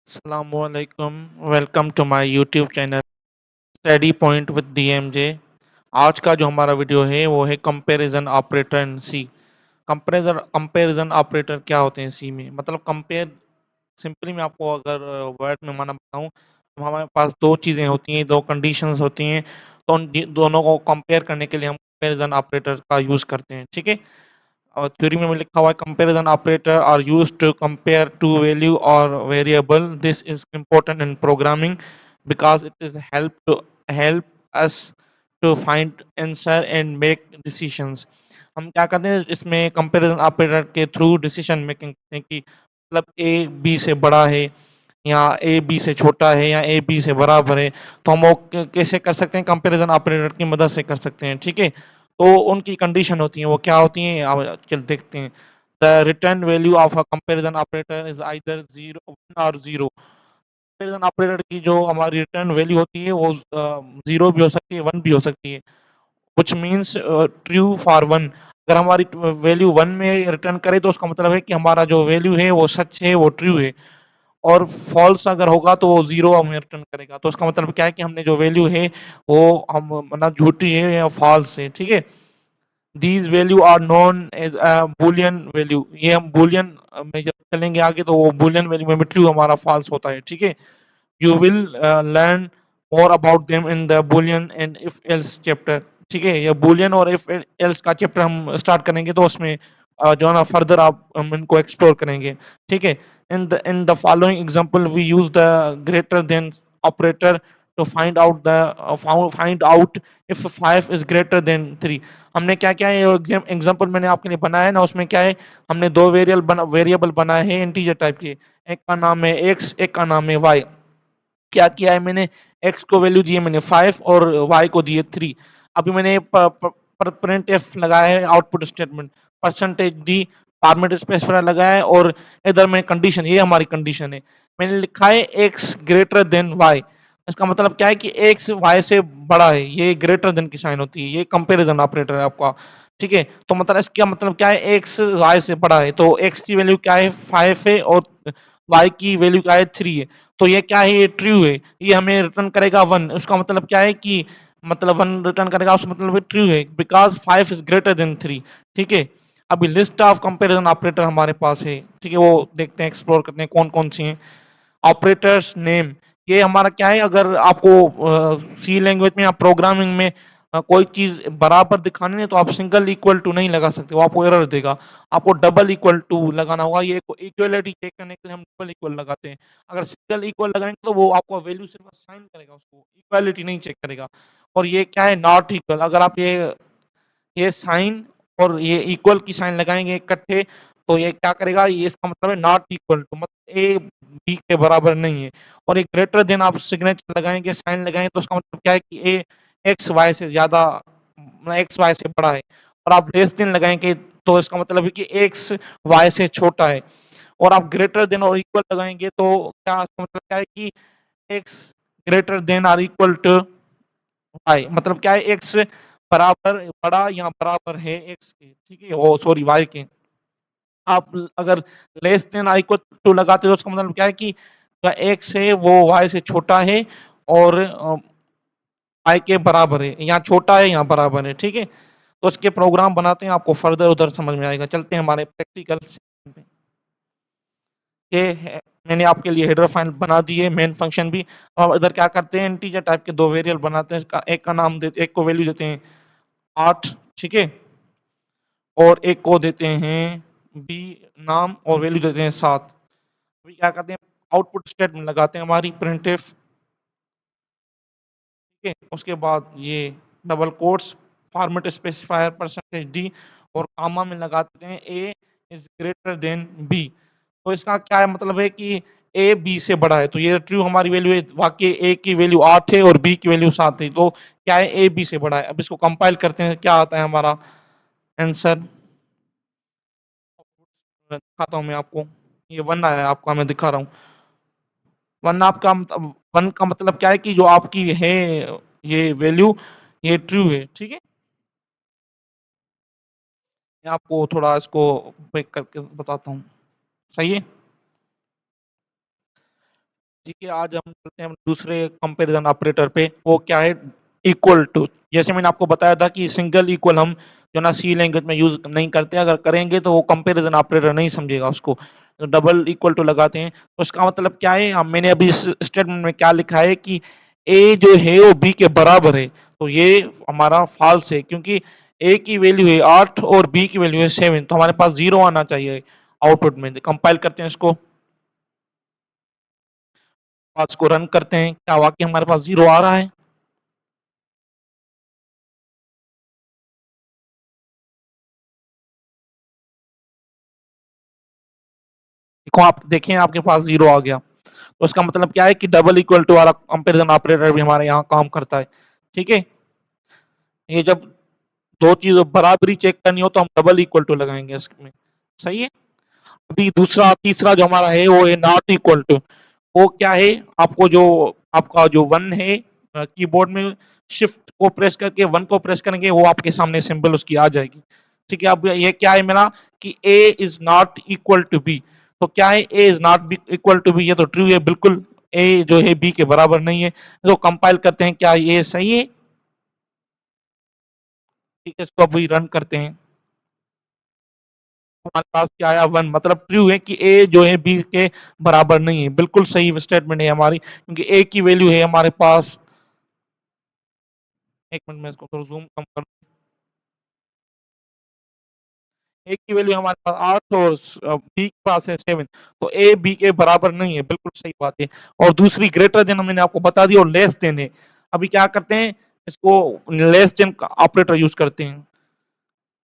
अस्सलामुअलैकुम। Welcome to my YouTube channel study point with DMJ. आज का जो हमारा वीडियो है वो है comparison operator in C. Comparison operator क्या होते हैं सी में, मतलब कंपेयर। सिंपली मैं आपको अगर वर्ड में माना बताऊं तो हमारे पास दो चीज़ें होती हैं, दो कंडीशंस होती हैं। तो उन दोनों को कंपेयर करने के लिए हम कंपैरिजन ऑपरेटर का यूज़ करते हैं, ठीक है। और थ्योरी में लिखा हुआ है comparison operator are used to compare two value और variable. This is important in programming because it is help us to find answer and make decisions. हम क्या करते हैं इसमें कंपैरिजन ऑपरेटर के थ्रू डिसीजन मेकिंग करते हैं कि मतलब ए बी से बड़ा है या ए बी से छोटा है या ए बी से बराबर है। तो हम वो कैसे कर सकते हैं, कंपैरिजन ऑपरेटर की मदद से कर सकते हैं, ठीक है। तो उनकी कंडीशन होती है, वो क्या होती हैं चल देखते हैं। The return value of a comparison operator is either zero one और जीरो। कंपैरिजन ऑपरेटर की जो हमारी रिटर्न वैल्यू होती है वो जीरो भी हो सकती है, वन भी हो सकती है। Which means true for one. अगर हमारी वैल्यू वन में रिटर्न करे तो उसका मतलब है कि हमारा जो वैल्यू है वो सच है, वो ट्रू है। और फॉल्स अगर होगा तो वो जीरो हमें रिटर्न करेगा। तो उसका मतलब क्या है कि हमने जो वैल्यू है वो हम मतलब झूठी है या फॉल्स है, ठीक है। These value are known as Boolean value. ये हम बुलियन में जब चलेंगे आगे तो वो बुलियन वैल्यू में ट्रू हमारा फॉल्स होता है, ठीक है। You will learn more about them in the Boolean and if else chapter, ठीक है। ये बुलियन और इफ एल्स का चैप्टर हम स्टार्ट करेंगे तो उसमें जो है ना फर्दर आप हम इनको एक्सप्लोर करेंगे, ठीक है। In the following example we use the greater than operator to find out if 5 is greater than 3। हमने क्या क्या है एग्जांपल मैंने आपके लिए बनाया है ना, उसमें क्या है, हमने दो वेरिएबल बनाए हैं इंटीजर टाइप के। एक का नाम है एक्स, एक का नाम है वाई। क्या किया है मैंने, एक्स को वैल्यू दी है मैंने 5 और वाई को दी है 3। अभी मैंने प्रिंट एफ लगाया है output statement, percentage D format specifier लगाया है। और इधर में कंडीशन, ये हमारी कंडीशन है, मैंने लिखा है एक्स ग्रेटर देन वाई। इसका मतलब क्या है कि एक्स वाई से बड़ा है, ये ग्रेटर देन की साइन होती है, ये कंपैरिजन ऑपरेटर है आपका, ठीक है। तो मतलब इसका मतलब क्या है, एक्स वाई से बड़ा है तो एक्स की वैल्यू क्या है 5 है और वाई की वैल्यू क्या है 3 है। तो ये क्या है, ये ट्रू है, ये हमें रिटर्न करेगा वन। उसका मतलब क्या है कि मतलब वन रिटर्न करेगा, उसका मतलब ट्रू है बिकॉज 5 इज ग्रेटर देन 3, ठीक है। अभी लिस्ट ऑफ कंपैरिजन ऑपरेटर हमारे पास है, ठीक है, वो देखते हैं, एक्सप्लोर करते हैं कौन कौन सी हैं। ऑपरेटर्स नेम, ये हमारा क्या है, अगर आपको सी लैंग्वेज में या प्रोग्रामिंग में कोई चीज बराबर दिखानी है तो आप सिंगल इक्वल टू नहीं लगा सकते, वो आपको एरर देगा। आपको डबल इक्वल टू लगाना होगा, ये इक्वलिटी चेक करने के लिए हम डबल इक्वल लगाते हैं। अगर सिंगल इक्वल लगाएंगे तो वो आपको वैल्यू सिर्फ असाइन करेगा, उसको इक्वालिटी नहीं चेक करेगा। और ये क्या है, नॉट इक्वल। अगर आप ये साइन और ये इक्वल की साइन लगाएंगे इकट्ठे तो ये क्या करेगा, ये इसका मतलब है नॉट इक्वल टू, मतलब ए बी के बराबर नहीं है। और एक ग्रेटर देन आप सिग्नेचर लगाएंगे, साइन लगाएंगे तो उसका मतलब क्या है कि ए एक्स वाई से ज्यादा, एक्स वाई से बड़ा है। और आप लेस देन लगाएंगे तो इसका मतलब है कि एक्स वाई से छोटा है। और आप ग्रेटर देन और इक्वल लगाएंगे तो क्या, इसका मतलब क्या है कि एक्स ग्रेटर देन और इक्वल टू वाई, मतलब क्या है, एक्स बराबर बड़ा या बराबर है एक्स के, ठीक है, ओ सॉरी वाई के। आप अगर less than I equal to लगाते हो तो उसका मतलब क्या है कि एक्स है वो वाई से छोटा है और वाई के बराबर है, या छोटा है या बराबर है, ठीक है। तो उसके प्रोग्राम बनाते हैं, आपको फर्दर उधर समझ में आएगा। चलते हैं हमारे प्रैक्टिकल पे। मैंने आपके लिए हेडर फाइल बना दी है, मेन फंक्शन भी। अब इधर क्या करते हैं, इंटीजर टाइप के दो वेरिएबल बनाते हैं, इसका एक का नाम देते, एक को वैल्यू देते हैं 8, ठीक है, और एक को देते हैं बी नाम और वैल्यू देते हैं 7। अभी क्या करते हैं, आउटपुट स्टेटमेंट लगाते हैं हमारी प्रिंट एफ, ठीक है। उसके बाद ये double quotes, format specifier percentage D, और कामा में लगाते हैं ए इज ग्रेटर देन बी। तो इसका क्या है, मतलब है कि ए बी से बड़ा है, तो ये ट्रू हमारी वैल्यू है। वाकई ए की वैल्यू 8 है और बी की वैल्यू 7 है, तो क्या है, ए बी से बड़ा है। अब इसको कंपाइल करते हैं, क्या आता है हमारा आंसर, दिखाता हूँ मैं आपको। ये वन आया है आपका, मैं दिखा रहा हूँ। वन आपका मतलब, वन का मतलब क्या है कि जो आपकी है ये वैल्यू, ये ट्रू है, ठीक है। मैं आपको थोड़ा इसको ब्रेक करके बताता हूँ, सही है। ठीक है, आज हम चलते हैं दूसरे कंपैरिजन ऑपरेटर पे। वो क्या है? Equal to. जैसे मैंने आपको बताया था कि सिंगल इक्वल हम जो ना सी लैंग्वेज में यूज नहीं करते, अगर करेंगे तो वो कंपैरिजन ऑपरेटर नहीं समझेगा उसको। तो डबल इक्वल टू लगाते हैं तो उसका मतलब क्या है? मैंने अभी इस स्टेटमेंट में क्या लिखा है कि ए जो है वो बी के बराबर है, तो ये हमारा फॉल्स है, क्योंकि ए की वैल्यू है 8 और बी की वैल्यू है 7, तो हमारे पास 0 आना चाहिए आउटपुट में। कंपाइल करते हैं इसको, पास को रन करते हैं, क्या वाकई हमारे पास 0 आ रहा है? देखो, आप देखें आपके पास 0 आ गया, तो उसका मतलब क्या है कि डबल इक्वल टू वाला कंपैरिजन ऑपरेटर भी हमारे यहाँ काम करता है। ठीक है, ये जब दो चीज बराबरी चेक करनी हो तो हम डबल इक्वल टू लगाएंगे इसमें। सही है। अभी दूसरा तीसरा जो हमारा है वो है नॉट इक्वल टू। वो क्या है? आपको जो आपका जो वन है, कीबोर्ड में शिफ्ट को प्रेस करके वन को प्रेस करेंगे, वो आपके सामने सिंबल उसकी आ जाएगी। ठीक है, अब ये क्या है मेरा कि A is not equal to B. तो क्या है? A is not equal to B, ये तो ट्रू है बिल्कुल। ए जो है बी के बराबर नहीं है। तो कंपाइल करते हैं, क्या ये सही है? ठीक है, इसको अभी रन करते हैं। हमारे पास क्या आया? वन, मतलब ट्रू है कि ए जो है बी के बराबर नहीं है। बिल्कुल सही स्टेटमेंट है हमारी, क्योंकि ए की वैल्यू है हमारे पास, एक मिनट में इसको थोड़ा जूम कम कर। ए की वैल्यू हमारे पास 8 और बी के पास है 7, तो ए बी के बराबर नहीं है। बिल्कुल सही बात है। और दूसरी ग्रेटर देन मैंने आपको बता दी, और लेस देन है। अभी क्या करते हैं? इसको लेस देन ऑपरेटर यूज करते हैं।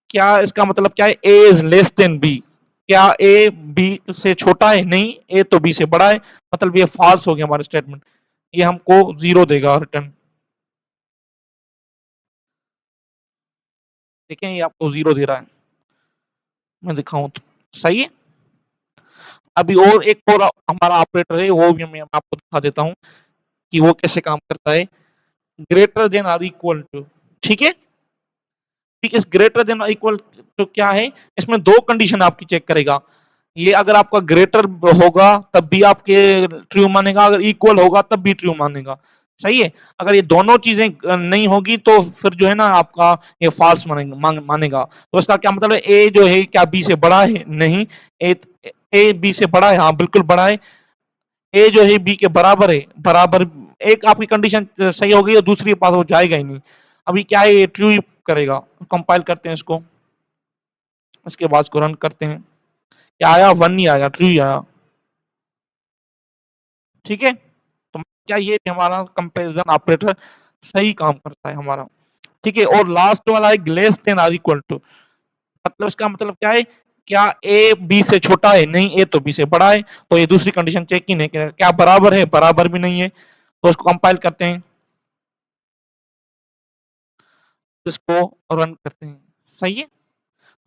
क्या इसका मतलब क्या है? A is less than B. क्या ए बी से छोटा है? नहीं, ए तो बी से बड़ा है। मतलब ये फॉल्स हो गया हमारा स्टेटमेंट। ये हमको 0 देगा रिटर्न। देखें, ये आपको 0 दे रहा है। मैं दिखाऊं तो सही है। अभी और एक और हमारा ऑपरेटर है, वो भी मैं आपको दिखा देता हूँ कि वो कैसे काम करता है। Greater than or equal to. ठीक है, ठीक है, greater than or equal to क्या है? इसमें दो कंडीशन आपकी चेक करेगा। ये अगर आपका ग्रेटर होगा तब भी आपके ट्रू मानेगा, अगर इक्वल होगा तब भी ट्रू मानेगा। सही है। अगर ये दोनों चीजें नहीं होगी तो फिर जो है ना आपका ये फॉल्स मानेगा। तो इसका क्या मतलब है? ए जो है क्या बी से बड़ा है? नहीं। ए ए बी से बड़ा है? हाँ, बिल्कुल बड़ा है। ए जो है बी के बराबर है? बराबर। एक आपकी कंडीशन सही हो गई और दूसरी के पास वो जाएगा ही नहीं। अभी क्या है? ये ट्रू करेगा। कंपाइल करते हैं इसको, इसके बाद इसको रन करते हैं। क्या आया? वन नहीं आया, ट्रू ही आया। ठीक है, तो क्या ये हमारा कंपैरिजन ऑपरेटर सही काम करता है हमारा। ठीक है, और लास्ट वाला है less than or equal to. मतलब इसका मतलब क्या है? क्या ए बी से छोटा है? नहीं, ए तो बी से बड़ा है। तो ये दूसरी कंडीशन चेक ही नहीं करेगा। क्या बराबर है? बराबर भी नहीं है। तो इसको कंपाइल करते हैं, इसको रन करते हैं। सही है।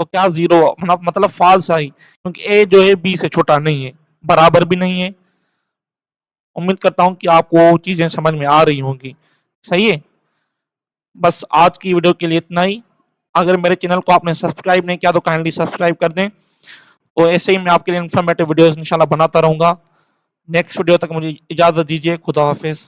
तो क्या 0 मतलब फॉल्स आई, क्योंकि ए जो है बी से छोटा नहीं है, बराबर भी नहीं है। उम्मीद करता हूँ कि आपको चीजें समझ में आ रही होंगी। सही है। बस आज की वीडियो के लिए इतना ही। अगर मेरे चैनल को आपने सब्सक्राइब नहीं किया तो काइंडली सब्सक्राइब कर दें। तो ऐसे ही मैं आपके लिए इन्फॉर्मेटिव वीडियोस इंशाल्लाह बनाता रहूंगा। नेक्स्ट वीडियो तक मुझे इजाजत दीजिए। खुदा हाफिज।